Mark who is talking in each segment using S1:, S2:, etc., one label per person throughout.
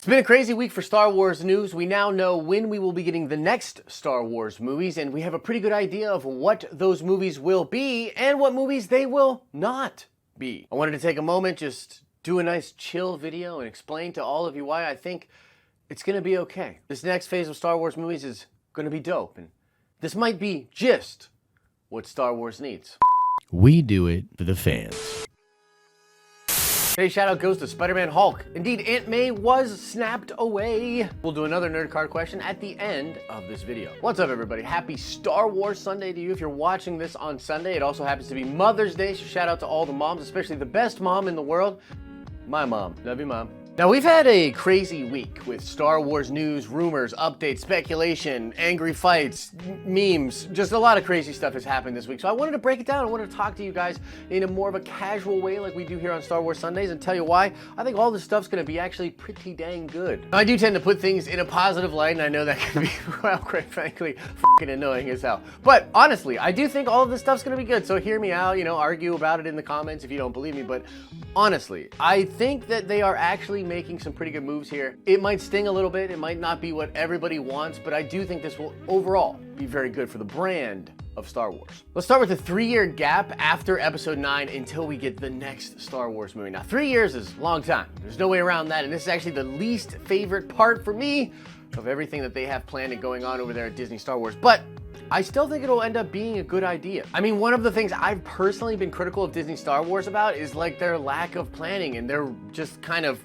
S1: It's been a crazy week for Star Wars news. We now know when we will be getting the next Star Wars movies, and we have a pretty good idea of what those movies will be and what movies they will not be. I wanted to take a moment, just do a nice chill video and explain to all of you why I think it's going to be okay. This next phase of Star Wars movies is going to be dope, and this might be just what Star Wars needs. We do it for the fans. Today's shout out goes to Spider-Man Hulk. Indeed, Aunt May was snapped away. We'll do another nerd card question at the end of this video. What's up, everybody? Happy Star Wars Sunday to you. If you're watching this on Sunday, it also happens to be Mother's Day, so shout out to all the moms, especially the best mom in the world, my mom. Love you, Mom. Now, we've had a crazy week with Star Wars news, rumors, updates, speculation, angry fights, memes. Just a lot of crazy stuff has happened this week. So I wanted to break it down. I wanted to talk to you guys in a more of a casual way like we do here on Star Wars Sundays and tell you why I think all this stuff's going to be actually pretty dang good. Now, I do tend to put things in a positive light, and I know that can be, well, quite frankly, fucking annoying as hell. But honestly, I do think all of this stuff's going to be good. So hear me out, argue about it in the comments if you don't believe me. But honestly, I think that they are actually making some pretty good moves here. It might sting a little bit, it might not be what everybody wants, but I do think this will overall be very good for the brand of Star Wars. Let's start with the 3-year gap after Episode 9 until we get the next Star Wars movie. Now, 3 years is a long time. There's no way around that, and this is actually the least favorite part for me of everything that they have planned and going on over there at Disney Star Wars. But I still think it'll end up being a good idea. I mean, one of the things I've personally been critical of Disney Star Wars about is like their lack of planning and their just kind of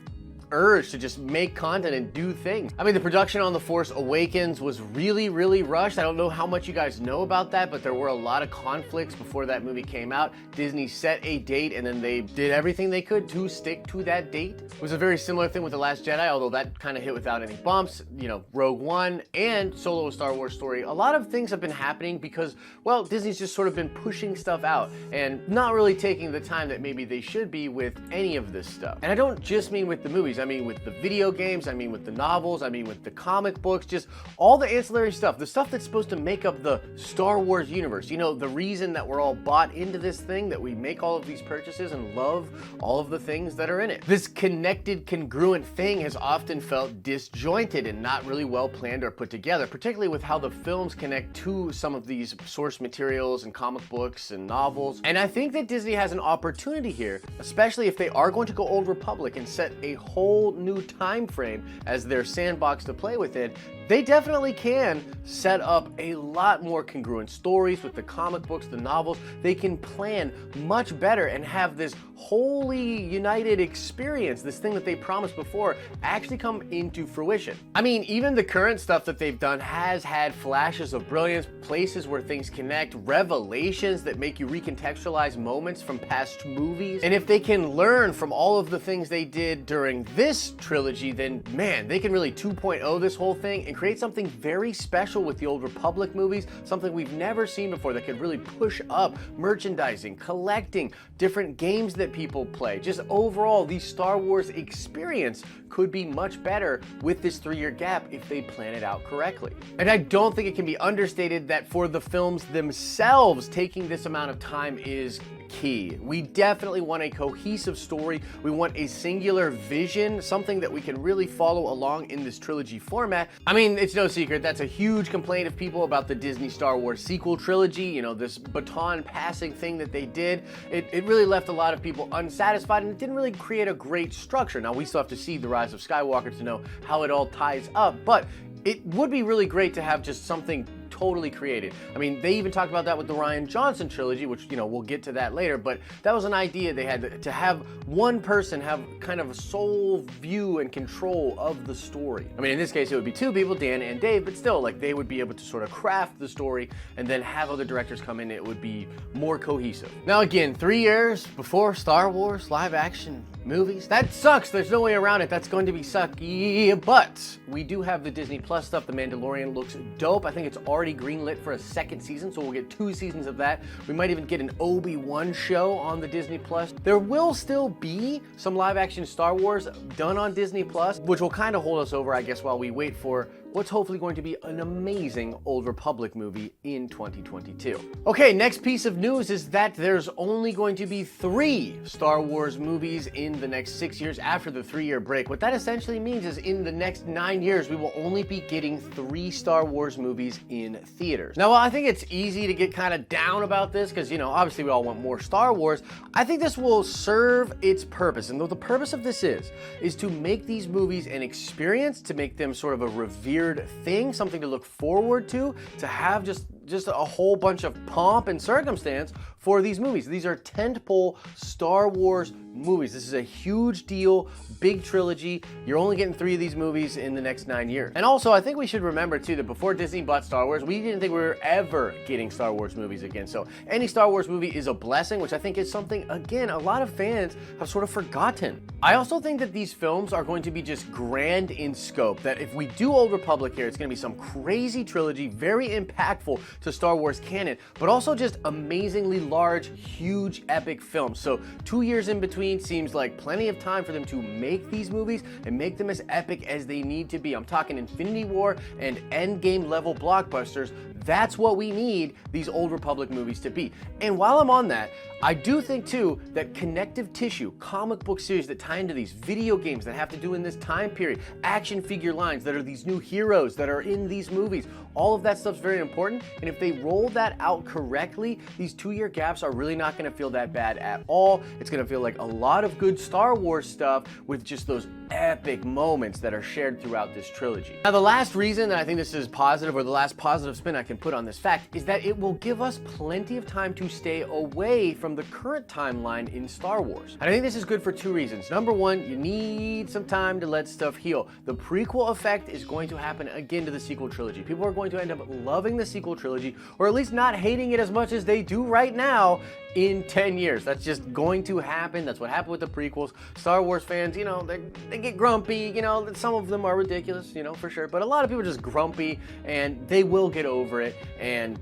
S1: urge to just make content and do things. I mean, the production on The Force Awakens was really, really rushed. I don't know how much you guys know about that, but there were a lot of conflicts before that movie came out. Disney set a date and then they did everything they could to stick to that date. It was a very similar thing with The Last Jedi, although that kind of hit without any bumps. Rogue One and Solo: A Star Wars Story. A lot of things have been happening because, well, Disney's just sort of been pushing stuff out and not really taking the time that maybe they should be with any of this stuff. And I don't just mean with the movies. I mean with the video games, I mean with the novels, I mean with the comic books, just all the ancillary stuff, the stuff that's supposed to make up the Star Wars universe. The reason that we're all bought into this thing, that we make all of these purchases and love all of the things that are in it. This connected, congruent thing has often felt disjointed and not really well planned or put together, particularly with how the films connect to some of these source materials and comic books and novels. And I think that Disney has an opportunity here, especially if they are going to go Old Republic and set a whole new time frame as their sandbox to play within. They definitely can set up a lot more congruent stories with the comic books, the novels. They can plan much better and have this wholly united experience, this thing that they promised before, actually come into fruition. I mean, even the current stuff that they've done has had flashes of brilliance, places where things connect, revelations that make you recontextualize moments from past movies. And if they can learn from all of the things they did during this trilogy, then man, they can really 2.0 this whole thing and create something very special with the Old Republic movies, something we've never seen before that could really push up merchandising, collecting, different games that people play. Just overall, the Star Wars experience could be much better with this 3-year gap if they plan it out correctly. And I don't think it can be understated that for the films themselves, taking this amount of time is key. We definitely want a cohesive story. We want a singular vision, something that we can really follow along in this trilogy format. I mean, it's no secret that's a huge complaint of people about the Disney Star Wars sequel trilogy, this baton passing thing that they did. It really left a lot of people unsatisfied and it didn't really create a great structure. Now, we still have to see the Rise of Skywalker to know how it all ties up, but it would be really great to have just something totally created. I mean, they even talked about that with the Rian Johnson trilogy, which, we'll get to that later, but that was an idea they had to have one person have kind of a sole view and control of the story. I mean, in this case, it would be two people, Dan and Dave, but still, like, they would be able to sort of craft the story and then have other directors come in. It would be more cohesive. Now, again, 3 years before Star Wars live action movies. That sucks. There's no way around it. That's going to be sucky. But we do have the Disney Plus stuff. The Mandalorian looks dope. I think it's already greenlit for a second season, so we'll get 2 seasons of that. We might even get an Obi-Wan show on the Disney Plus. There will still be some live action Star Wars done on Disney Plus, which will kind of hold us over, I guess, while we wait for what's hopefully going to be an amazing Old Republic movie in 2022. Okay, next piece of news is that there's only going to be 3 Star Wars movies in the next 6 years after the 3-year break. What that essentially means is in the next 9 years, we will only be getting 3 Star Wars movies in theaters. Now, while I think it's easy to get kind of down about this, because, you know, obviously we all want more Star Wars, I think this will serve its purpose. And the purpose of this is to make these movies an experience, to make them sort of a revered thing, something to look forward to have just a whole bunch of pomp and circumstance for these movies. These are tentpole Star Wars movies. This is a huge deal, big trilogy. You're only getting 3 of these movies in the next 9 years. And also, I think we should remember too that before Disney bought Star Wars, we didn't think we were ever getting Star Wars movies again. So any Star Wars movie is a blessing, which I think is something, again, a lot of fans have sort of forgotten. I also think that these films are going to be just grand in scope, that if we do Old Republic here, it's going to be some crazy trilogy, very impactful to Star Wars canon, but also just amazingly large, huge, epic films. So 2 years in between seems like plenty of time for them to make these movies and make them as epic as they need to be. I'm talking Infinity War and Endgame level blockbusters. That's what we need these Old Republic movies to be. And while I'm on that, I do think too that connective tissue, comic book series that tie into these video games that have to do in this time period, action figure lines that are these new heroes that are in these movies, all of that stuff's very important. And if they roll that out correctly, these 2-year gaps are really not gonna feel that bad at all. It's gonna feel like a lot of good Star Wars stuff with just those epic moments that are shared throughout this trilogy. Now, the last reason that I think this is positive, or the last positive spin I can put on this fact, is that it will give us plenty of time to stay away from the current timeline in Star Wars. And I think this is good for 2 reasons. Number one, you need some time to let stuff heal. The prequel effect is going to happen again to the sequel trilogy. People are going to end up loving the sequel trilogy, or at least not hating it as much as they do right now in 10 years. That's just going to happen. That's what happened with the prequels. Star Wars fans, you know, they get grumpy, you know, some of them are ridiculous, you know, for sure, but a lot of people are just grumpy, and they will get over it, and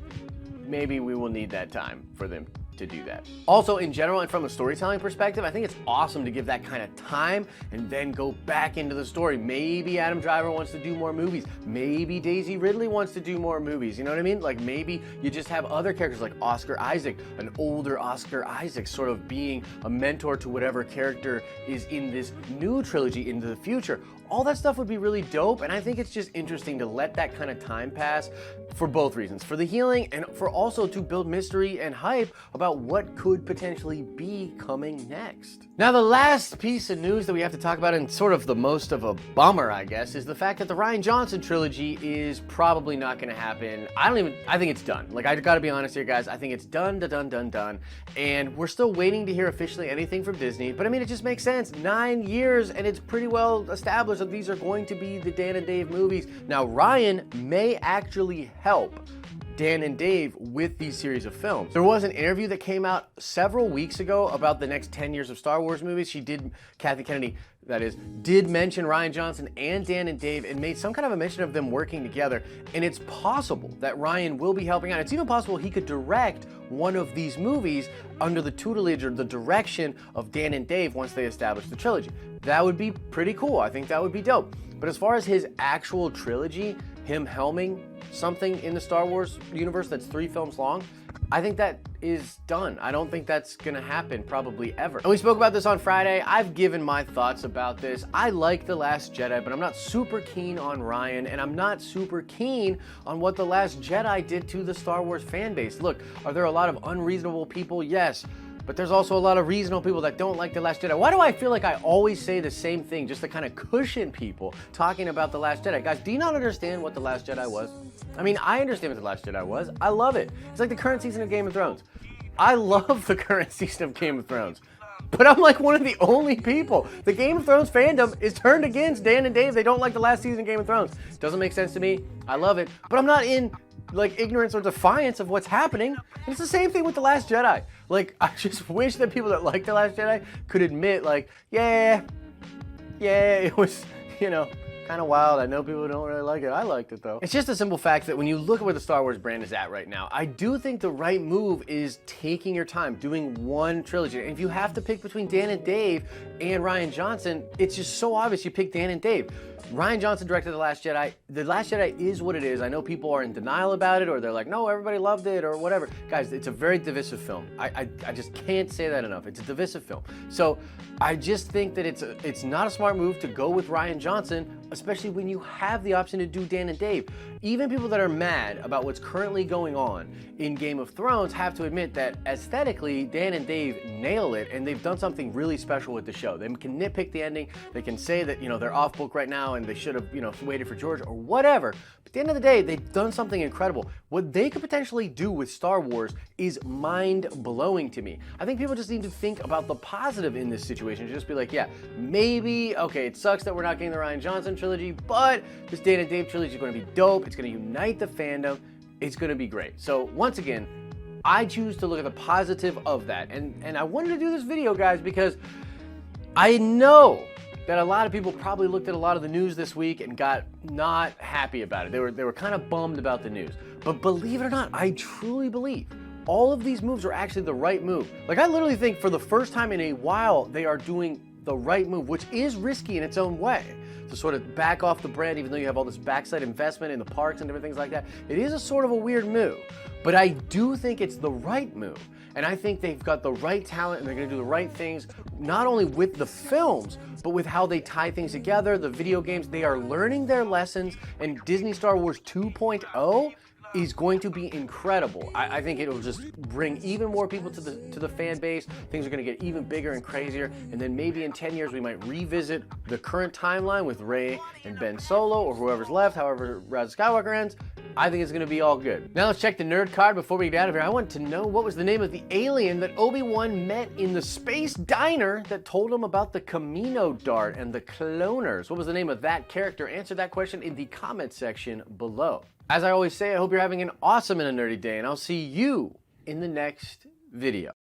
S1: maybe we will need that time for them to do that. Also, in general, and from a storytelling perspective, I think it's awesome to give that kind of time and then go back into the story. Maybe Adam Driver wants to do more movies. Maybe Daisy Ridley wants to do more movies. You know what I mean? Like, maybe you just have other characters like Oscar Isaac, an older Oscar Isaac, sort of being a mentor to whatever character is in this new trilogy into the future. All that stuff would be really dope, and I think it's just interesting to let that kind of time pass for both reasons. For the healing, and for also to build mystery and hype about what could potentially be coming next. Now, the last piece of news that we have to talk about, and sort of the most of a bummer, I guess, is the fact that the Rian Johnson trilogy is probably not going to happen. I think it's done. Like, I gotta be honest here, guys. I think it's done. And we're still waiting to hear officially anything from Disney, but I mean, it just makes sense. 9 years, and it's pretty well established that these are going to be the Dan and Dave movies. Now, Rian may actually help Dan and Dave with these series of films. There was an interview that came out several weeks ago about the next 10 years of Star Wars movies. Kathy Kennedy, that is, did mention Rian Johnson and Dan and Dave and made some kind of a mention of them working together. And it's possible that Rian will be helping out. It's even possible he could direct one of these movies under the tutelage or the direction of Dan and Dave once they establish the trilogy. That would be pretty cool. I think that would be dope. But as far as his actual trilogy, him helming something in the Star Wars universe that's 3 films long, I think that is done. I don't think that's gonna happen probably ever. And we spoke about this on Friday. I've given my thoughts about this. I like The Last Jedi, but I'm not super keen on Rian, and I'm not super keen on what The Last Jedi did to the Star Wars fan base. Look, are there a lot of unreasonable people? Yes. But there's also a lot of reasonable people that don't like The Last Jedi. Why do I feel like I always say the same thing just to kind of cushion people talking about The Last Jedi? Guys, do you not understand what The Last Jedi was? I mean, I understand what The Last Jedi was. I love it. It's like the current season of Game of Thrones. I love the current season of Game of Thrones. But I'm like one of the only people. The Game of Thrones fandom is turned against Dan and Dave. They don't like the last season of Game of Thrones. Doesn't make sense to me. I love it. But I'm not in like ignorance or defiance of what's happening. And it's the same thing with The Last Jedi. Like, I just wish that people that like The Last Jedi could admit, like, yeah, it was, you know, Kind of wild. I know people don't really like it. I liked it though. It's just a simple fact that when you look at where the Star Wars brand is at right now, I do think the right move is taking your time, doing one trilogy. And if you have to pick between Dan and Dave and Rian Johnson, it's just so obvious you pick Dan and Dave. Rian Johnson directed The Last Jedi. The Last Jedi is what it is. I know people are in denial about it, or they're like, no, everybody loved it, or whatever. Guys, it's a very divisive film. I just can't say that enough. It's a divisive film. So I just think that it's not a smart move to go with Rian Johnson, especially when you have the option to do Dan and Dave. Even people that are mad about what's currently going on in Game of Thrones have to admit that aesthetically, Dan and Dave nail it, and they've done something really special with the show. They can nitpick the ending. They can say that, they're off book right now and they should have, waited for George or whatever. But at the end of the day, they've done something incredible. What they could potentially do with Star Wars is mind-blowing to me. I think people just need to think about the positive in this situation. Just be like, yeah, maybe, okay, it sucks that we're not getting the Rian Johnson trilogy, but this Dan and Dave trilogy is going to be dope. It's going to unite the fandom. It's going to be great. So once again, I choose to look at the positive of that. And I wanted to do this video, guys, because I know that a lot of people probably looked at a lot of the news this week and got not happy about it. They were kind of bummed about the news. But believe it or not, I truly believe all of these moves are actually the right move. Like, I literally think for the first time in a while, they are doing the right move, which is risky in its own way. To sort of back off the brand, even though you have all this backside investment in the parks and different things like that. It is a sort of a weird move, but I do think it's the right move. And I think they've got the right talent and they're gonna do the right things, not only with the films, but with how they tie things together, the video games. They are learning their lessons, and Disney Star Wars 2.0 is going to be incredible. I think it'll just bring even more people to the fan base. Things are going to get even bigger and crazier, and then maybe in 10 years we might revisit the current timeline with Rey and Ben Solo, or whoever's left, however Rise of Skywalker ends. I think it's going to be all good. Now let's check the nerd card before we get out of here. I want to know, what was the name of the alien that Obi-Wan met in the space diner that told him about the Camino Dart and the cloners? What was the name of that character? Answer that question in the comment section below. As I always say, I hope you're having an awesome and a nerdy day, and I'll see you in the next video.